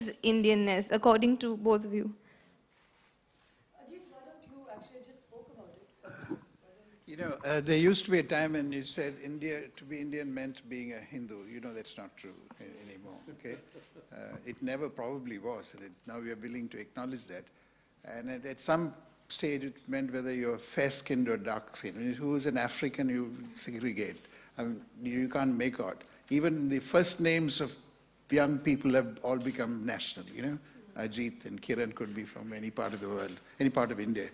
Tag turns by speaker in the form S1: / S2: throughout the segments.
S1: is Indianness, according to both of you?
S2: Ajit, why don't you actually just spoke about it?
S3: You know, there used to be a time when you said India, to be Indian meant being a Hindu. You know, that's not true anymore, okay? It never probably was, and now we are willing to acknowledge that. And at some stage, it meant whether you're fair-skinned or dark-skinned. Who's an African, you segregate. I mean, you can't make out. Even the first names of young people have all become national, you know? Ajit and Kiran could be from any part of the world, any part of India.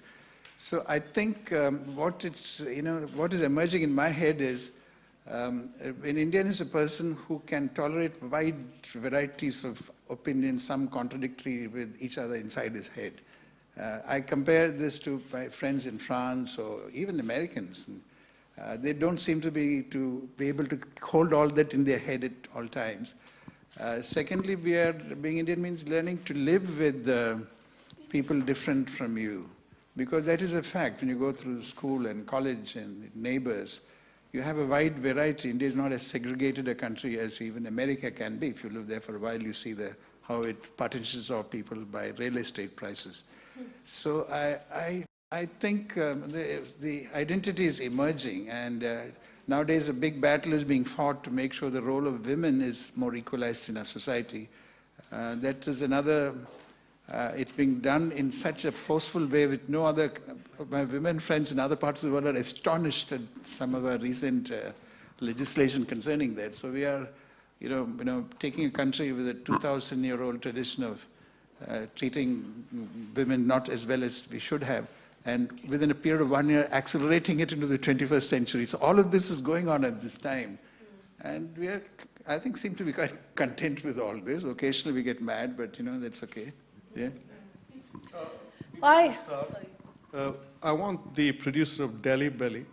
S3: So I think what is emerging in my head is an Indian is a person who can tolerate wide varieties of opinions, some contradictory with each other inside his head. I compare this to my friends in France or even Americans. They don't seem to be able to hold all that in their head at all times. Secondly, being Indian means learning to live with people different from you. Because that is a fact. When you go through school and college and neighbors, you have a wide variety. India is not as segregated a country as even America can be. If you live there for a while, you see how it partitions off people by real estate prices. So I think the identity is emerging, and nowadays a big battle is being fought to make sure the role of women is more equalized in our society. That is another... it's being done in such a forceful way with no other... my women friends in other parts of the world are astonished at some of the recent legislation concerning that. So we are, taking a country with a 2,000-year-old tradition of treating women not as well as we should have, and within a period of 1 year, accelerating it into the 21st century. So all of this is going on at this time. And we are, I think, seem to be quite content with all this. Occasionally we get mad, but, that's okay. Yeah.
S4: I want the producer of Delhi Belly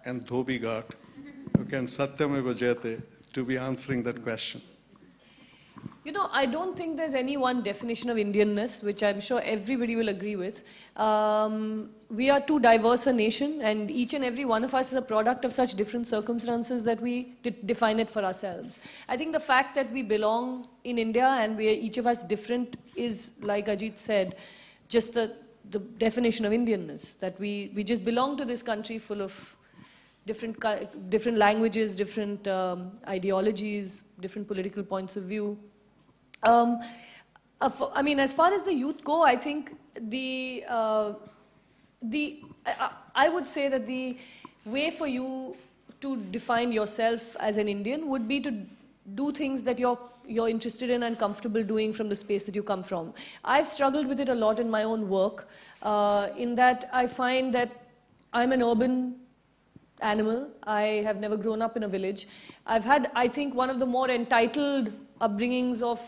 S4: and Dhobi Ghat, who can Satyameva Jayate, to be answering that question.
S2: I don't think there's any one definition of Indianness, which I'm sure everybody will agree with. We are too diverse a nation, and each and every one of us is a product of such different circumstances that we define it for ourselves. I think the fact that we belong in India and we are each of us different is, like Ajit said, just the definition of Indianness, that we just belong to this country full of different languages, different ideologies, different political points of view. I mean, as far as the youth go, I think I would say that the way for you to define yourself as an Indian would be to do things that you're interested in and comfortable doing from the space that you come from. I've struggled with it a lot in my own work, in that I find that I'm an urban animal. I have never grown up in a village. I've had, I think, one of the more entitled upbringings of